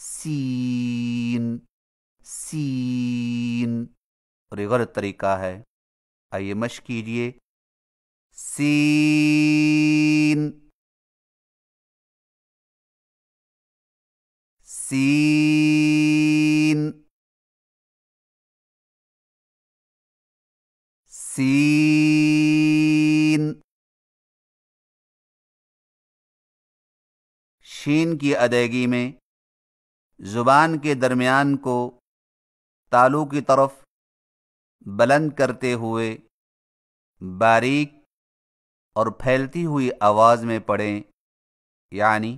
سین سین، اور یہ غلط طریقہ ہے. آئیے مشق کیجئے. سین سین سین. شین کی ادائیگی میں زبان کے درمیان کو تالو کی طرف بلند کرتے ہوئے باریک اور پھیلتی ہوئی آواز میں پڑھیں، یعنی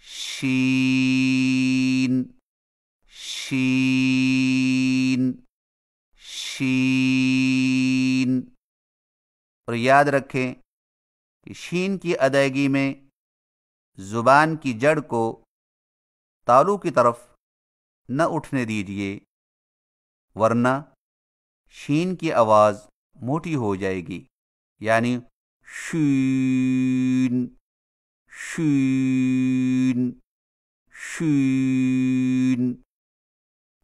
شین شین شین. اور یاد رکھیں کہ شین کی ادائیگی میں زبان کی جڑ کو تالو کی طرف نہ اٹھنے دیجیے، ورنہ شین کی آواز موٹی ہو جائے گی، یعنی شین شین شین،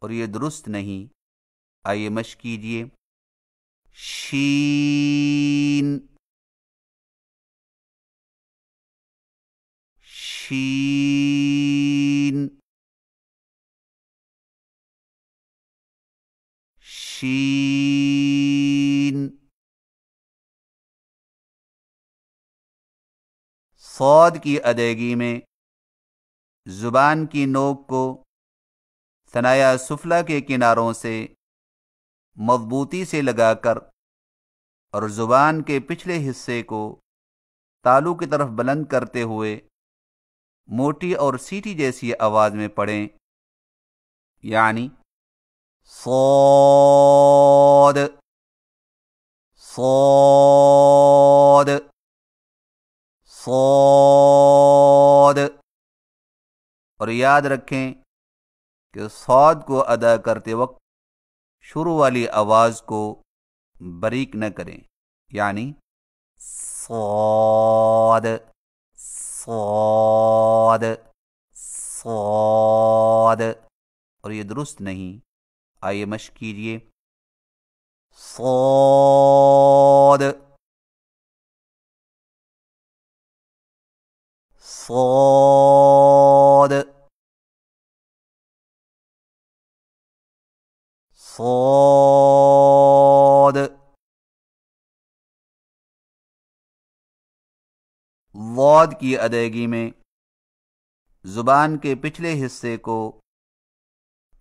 اور یہ درست نہیں. آئیے مشق کیجئے. شین شین شین. صاد کی ادائیگی میں زبان کی نوک کو ثنایا سفلی کے کناروں سے مضبوطی سے لگا کر اور زبان کے پچھلے حصے کو تالو کی طرف بلند کرتے ہوئے موٹی اور سیٹی جیسی آواز میں پڑھیں، یعنی صاد صاد صاد. اور یاد رکھیں کہ صاد کو ادا کرتے وقت شروع والی آواز کو باریک نہ کریں، یعنی صاد صاد صاد، اور یہ درست نہیں. آئیے مشق کیجئے. صاد صاد صاد. ضاد کی ادائیگی میں زبان کے پچھلے حصے کو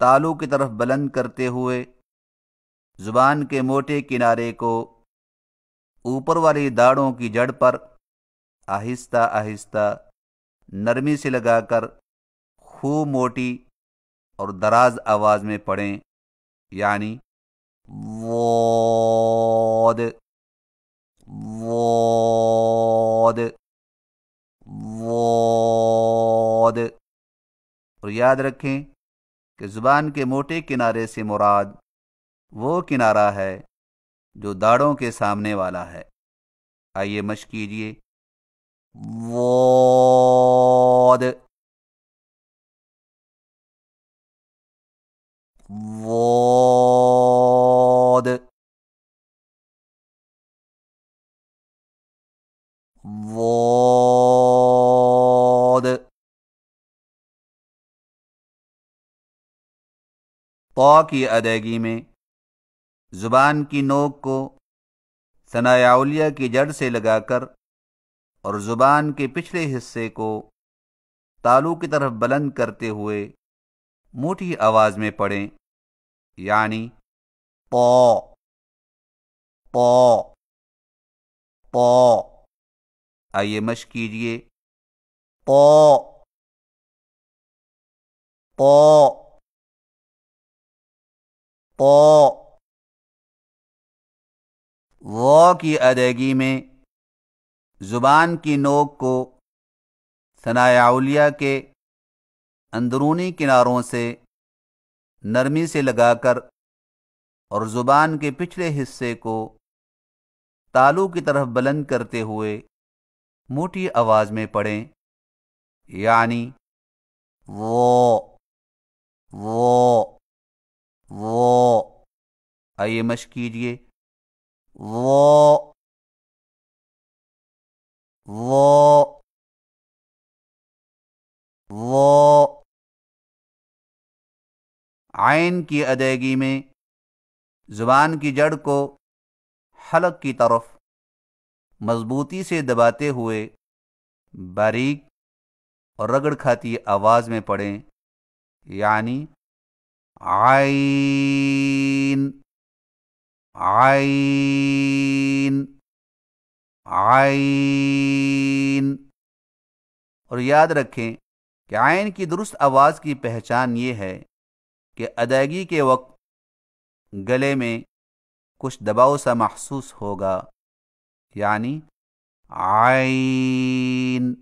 تالو کی طرف بلند کرتے ہوئے زبان کے موٹے کنارے کو اوپر والی داڑھوں کی جڑ پر آہستہ آہستہ نرمی سے لگا کر خوب موٹی اور دراز آواز میں پڑھیں، یعنی ضاد ضاد ضاد. اور یاد رکھیں کہ زبان کے موٹے کنارے سے مراد وہ کنارہ ہے جو داڑھوں کے سامنے والا ہے. آئیے مشق کیجئے. ضاد ضاد ضاد. طا کی ادائیگی میں زبان کی نوک کو ثنایا علیہ کی جڑ سے لگا کر اور زبان کے پچھلے حصے کو تالو کی طرف بلند کرتے ہوئے موٹی آواز میں پڑھیں، یعنی طا طا طا. آئیے مشق کیجئے. طا طا طا. ظا کی ادائیگی میں زبان کی نوک کو ثنایا علیہ کے اندرونی کناروں سے نرمی سے لگا کر اور زبان کے پچھلے حصے کو تالو کی طرف بلند کرتے ہوئے موٹی آواز میں پڑھیں، یعنی وہ آئیے مشق کیجئے. وہ وہ وہ. عین کی ادائیگی میں زبان کی جڑ کو حلق کی طرف مضبوطی سے دباتے ہوئے باریک اور رگڑ کھاتی آواز میں پڑھیں، یعنی عین عین عین. اور یاد رکھیں کہ عین کی درست آواز کی پہچان یہ ہے کہ ادائیگی کے وقت گلے میں کچھ دباؤ سا محسوس ہوگا، یعنی عین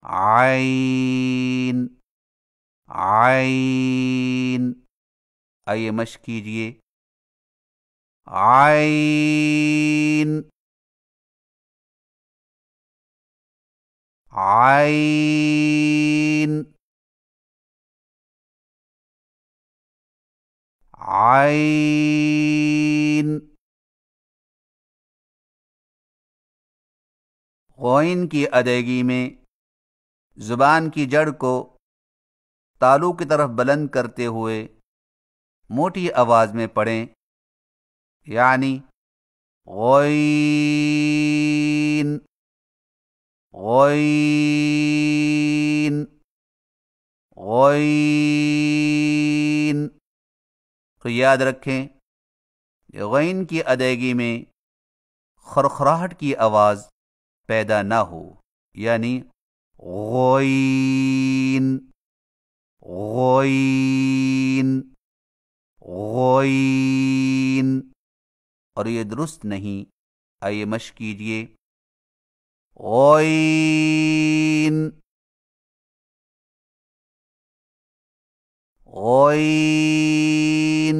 عین عین. آئیے مشق کیجئے. عین عین عین. غین کی ادائیگی میں زبان کی جڑ کو تالو کی طرف بلند کرتے ہوئے موٹی آواز میں پڑھیں، یعنی غین غین غین. تو یاد رکھیں کہ غین کی ادائیگی میں خرخراہٹ کی آواز پیدا نہ ہو، یعنی غین غین غین. اور یہ درست نہیں. آئیے مشق کیجئے. غین غین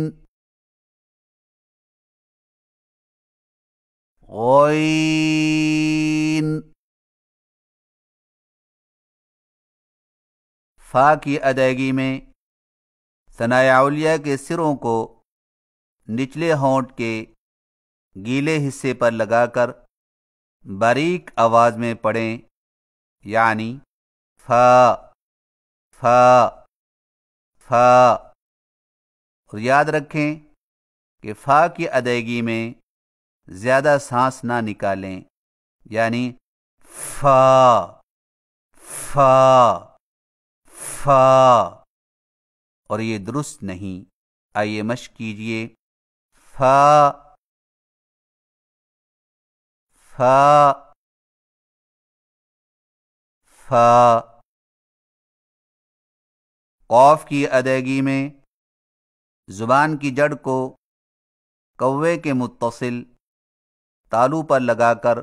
غین. فا کی ادائیگی میں ثنایا علیہ کے سروں کو نچلے ہونٹ کے گیلے حصے پر لگا کر باریک آواز میں پڑھیں، یعنی فا فا فا. اور یاد رکھیں کہ فا کی ادائیگی میں زیادہ سانس نہ نکالیں، یعنی فا فا فا. اور یہ درست نہیں. آئیے مشق کیجئے. فا فا فا. قاف کی ادائیگی میں زبان کی جڑ کو کوے کے متصل تالو پر لگا کر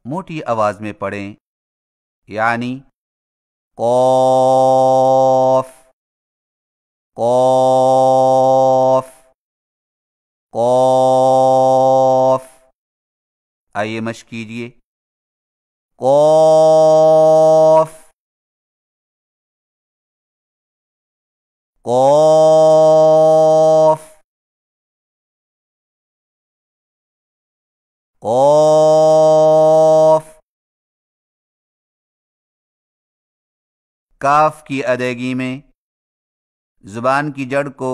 موٹی آواز میں پڑھیں، یعنی قاف قاف قاف. آئیے مشق کیجئے. قاف قاف قاف. کاف کی ادائیگی میں زبان کی جڑ کو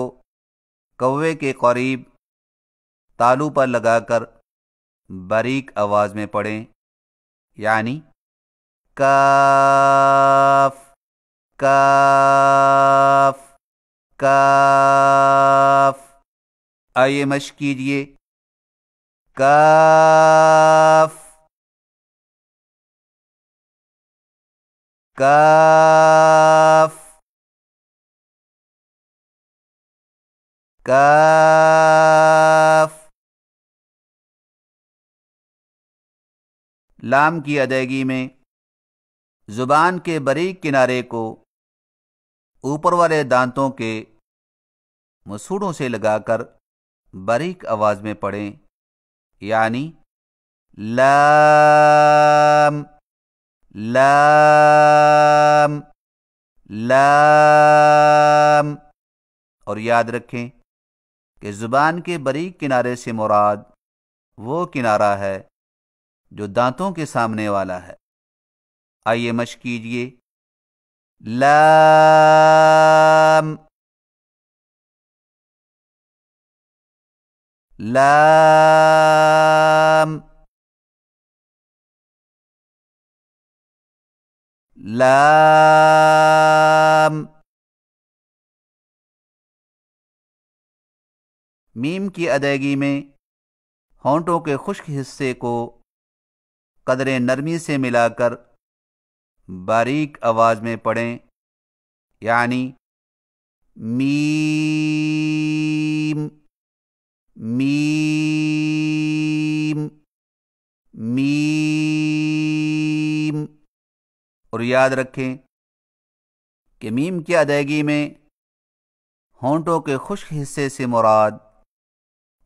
کوے کے قریب تالو پر لگا کر باریک آواز میں پڑھیں، یعنی کاف کاف کاف. آئیے مشق کیجئے. کاف کاف کاف. لام کی ادائیگی میں زبان کے باریک کنارے کو اوپر والے دانتوں کے مسوڑوں سے لگا کر باریک آواز میں پڑھیں، یعنی لام لام لام. اور یاد رکھیں کہ زبان کے باریک کنارے سے مراد وہ کنارہ ہے جو دانتوں کے سامنے والا ہے۔ آئیے مشق کیجئے۔ لام لام لام۔ میم کی ادائیگی میں ہونٹوں کے خشک حصے کو قدر نرمی سے ملا کر باریک آواز میں پڑھیں، یعنی میم میم میم۔ اور یاد رکھیں کہ میم کی ادائیگی میں ہونٹوں کے خشک حصے سے مراد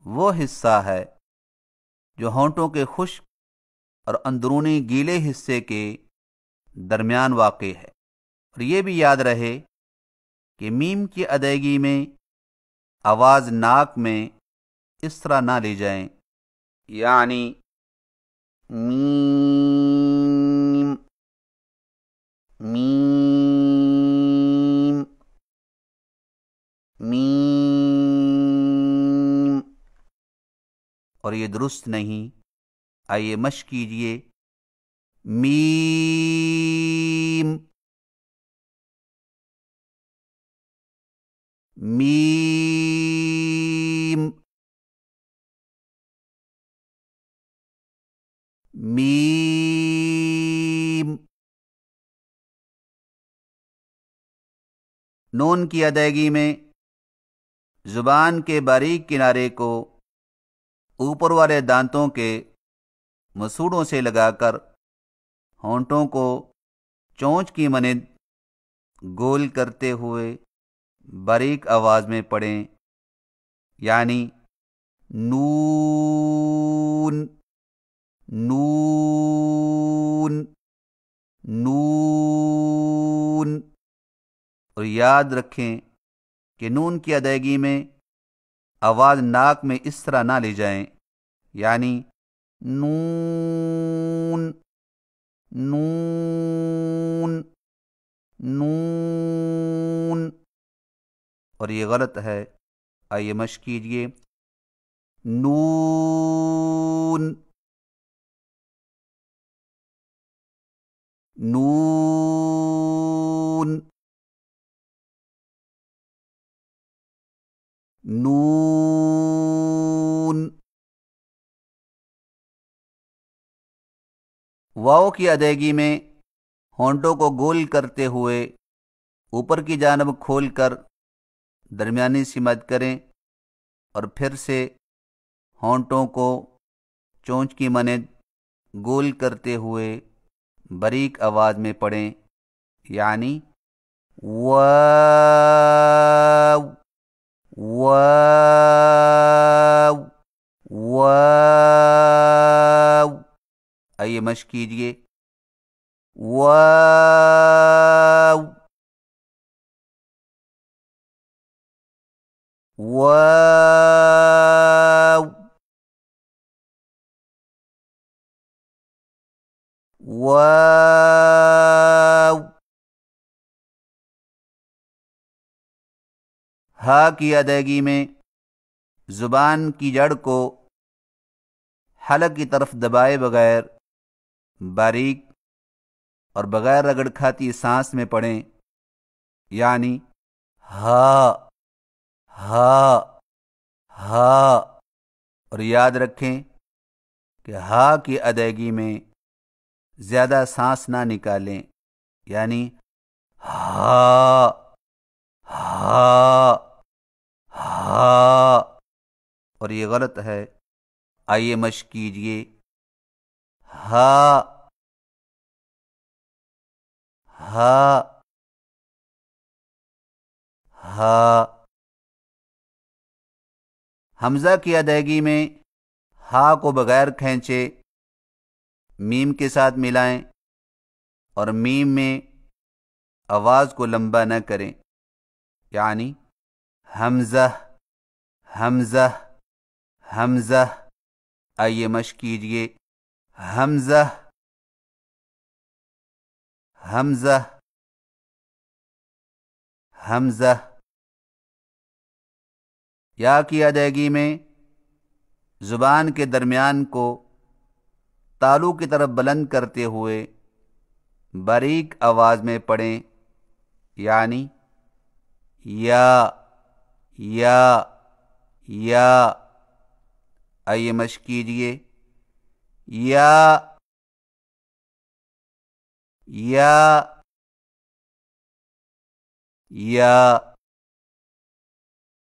وہ حصہ ہے جو ہونٹوں کے خشک اور اندرونی گیلے حصے کے درمیان واقع ہے۔ اور یہ بھی یاد رہے کہ میم کی ادائیگی میں آواز ناک میں اس طرح نہ لی جائیں، یعنی میم میم میم، اور یہ درست نہیں۔ آئیے مشق کیجئے۔ میم میم میم۔ نون کی ادائیگی میں زبان کے باریک کنارے کو اوپر والے دانتوں کے مسوڑوں سے لگا کر ہونٹوں کو چونچ کی مانند گول کرتے ہوئے باریک آواز میں پڑھیں، یعنی نون نون نون۔ اور یاد رکھیں کہ نون کی ادائیگی میں آواز ناک میں اس طرح نہ لی جائیں، یعنی نون نون نون، اور یہ غلط ہے۔ آئیے مشق کیجئے۔ نون نون نون۔ واؤ کی ادائیگی میں ہونٹوں کو گول کرتے ہوئے اوپر کی جانب کھول کر درمیانی سی مد کریں اور پھر سے ہونٹوں کو چونچ کی مانند گول کرتے ہوئے باریک آواز میں پڑھیں، یعنی واو واو واو۔ آئیے مشق کیجئے۔ واو واو واو۔ ہا کی ادائیگی میں زبان کی جڑ کو حلق کی طرف دبائے بغیر باریک اور بغیر رگڑ کھاتی سانس میں پڑھیں، یعنی ہا ہا ہا۔ اور یاد رکھیں کہ ہا کی ادائیگی میں زیادہ سانس نہ نکالیں، یعنی ہا ہا ہا، اور یہ غلط ہے۔ آئیے مشق کیجئے۔ ہا ہا ہا۔ حمزہ کی ادائیگی میں ہا کو بغیر کھینچے میم کے ساتھ ملائیں اور میم میں آواز کو لمبا نہ کریں، یعنی حمزہ حمزہ حمزہ، آئیے مشق کیجئے، حمزہ حمزہ حمزہ۔ یا کی ادائیگی میں زبان کے درمیان کو تالو کی طرف بلند کرتے ہوئے باریک آواز میں پڑھیں، یعنی یا یا یا۔ آئیے مشق کیجئے، یا یا یا۔